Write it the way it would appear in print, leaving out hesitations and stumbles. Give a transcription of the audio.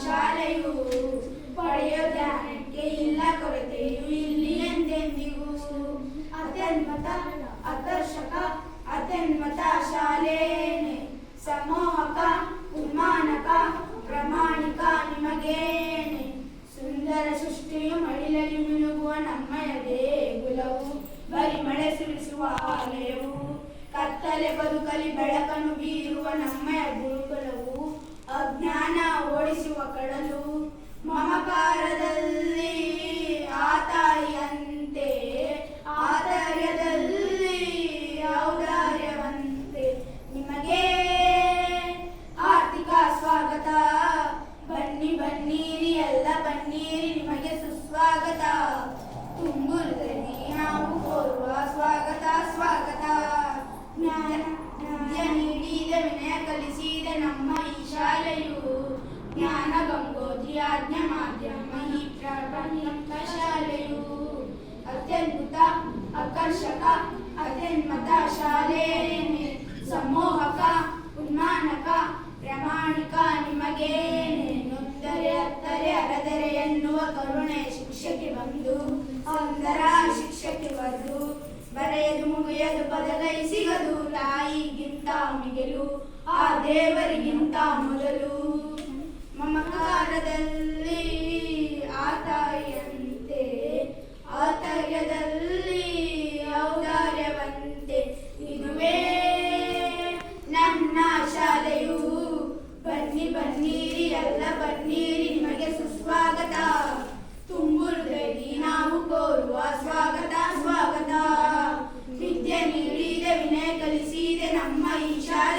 ಶಾಲೆಯು ಪಡೆಯೋ ಜ್ಞಾನಕ್ಕೆ ಇಲ್ಲ ಕೊರತೆಯು ಇಲ್ಲಿ ಎಂದೆಂದಿಗೂ. ಅತ್ಯನ್ಮತ ಆಕರ್ಷಕ ಅತ್ಯನ್ಮತ ಶಾಲೆನೇ ಸಮೋಹಕ ಉನ್ಮಾನಕ ಪ್ರಾಮಾಣಿಕ ನಿಮಗೇನೆ. ಸುಂದರ ಸೃಷ್ಟಿಯು ಮಡಿಲಲ್ಲಿ ಮುಳುಗುವ ನಮ್ಮಯ ದೇಗುಲವು ಬರಿ ಮಳೆ ಸುರಿಸುವ ಆಲಯವು. ಕತ್ತಲೆ ಬದುಕಲಿ ಬೆಳಕನ್ನು ಬೀರುವ ನಮ್ಮಯ ಗುರುಕುಲವು ಅಜ್ಞಾನ ಓಡಿಸುವ ಕಡಲು. ಮಮಕಾರದಲ್ಲಿ ಆತಾಯಿಯಂತೆ ಆತರ್ಯದಲ್ಲಿ ಔದಾರ್ಯವಂತೆ ನಿಮಗೆ ಆರ್ಥಿಕ ಸ್ವಾಗತ. ಬನ್ನಿ ಬನ್ನೀರಿ ಎಲ್ಲ ಬನ್ನೀರಿ ನಿಮಗೆ ಸುಸ್ವಾಗತ. ತುಂಬುರುದಲ್ಲಿ ನಾವು ಕೋರುವ ಸ್ವಾಗತ ಸ್ವಾಗತ. ಜ್ಞಾನ ನೀಡಿದ ವಿನಯ ಕಲಿಸಿದ ನಮ್ಮ ಈ ಶಾಲೆಯು ಜ್ಞಾನ ಗಂಗೋತ್ರಿ ಆಜ್ಞಾ ಮಾಧ್ಯಮ ಈ ಪ್ರಾರಂಭಿಕ ಶಾಲೆಯು. ಅತ್ಯದ್ಭುತ ಆಕರ್ಷಕ ಅತ್ಯನ್ಮತ ಶಾಲೆನೇ ಸಮೋಹಕ ಉನ್ಮಾನಕ ಪ್ರಾಮಾಣಿಕ ನಿಮಗೇನೆ. ನೊಂದರೆ ಅತ್ತರೆ ಅರದರೆ ಎನ್ನುವ ಕರುಣೆ ಶಿಕ್ಷಕ್ಕೆ ಬಂದು ಸುಂದರ ಶಿಕ್ಷಕ್ಕೆ ಬಂದು ಬರೆಯದು ಮುಗಿಯದು ಪದಗೈ ಸಿಗದು ತಾಯಿಗಿಂತ ಮಿಗಿಲು ಆ ದೇವರಿಗಿಂತ ಮೊದಲು. ಮಮಕಾರದಲ್ಲಿ ಆತಾಯಿಯಂತೆ ಆತರ್ಯದಲ್ಲಿ ಔದಾರ್ಯವಂತೆ ಇದುವೇ ನನ್ನ ಶಾಲೆಯು. ಬನ್ನಿ ಬನ್ನೀರಿ ಎಲ್ಲ ಬನ್ನೀರಿ ನಿಮಗೆ ಸುಸ್ವಾಗತ. ತುಂಬುರುದಲ್ಲಿ ನಾವು ಕೋರುವ ಸ್ವಾಗತ ಸ್ವಾಗತ. ವಿದ್ಯೆ ನೀಡಿದ ವಿನಯ ಕಲಿಸಿದೆ ನಮ್ಮ ಈ ಶಾಲೆ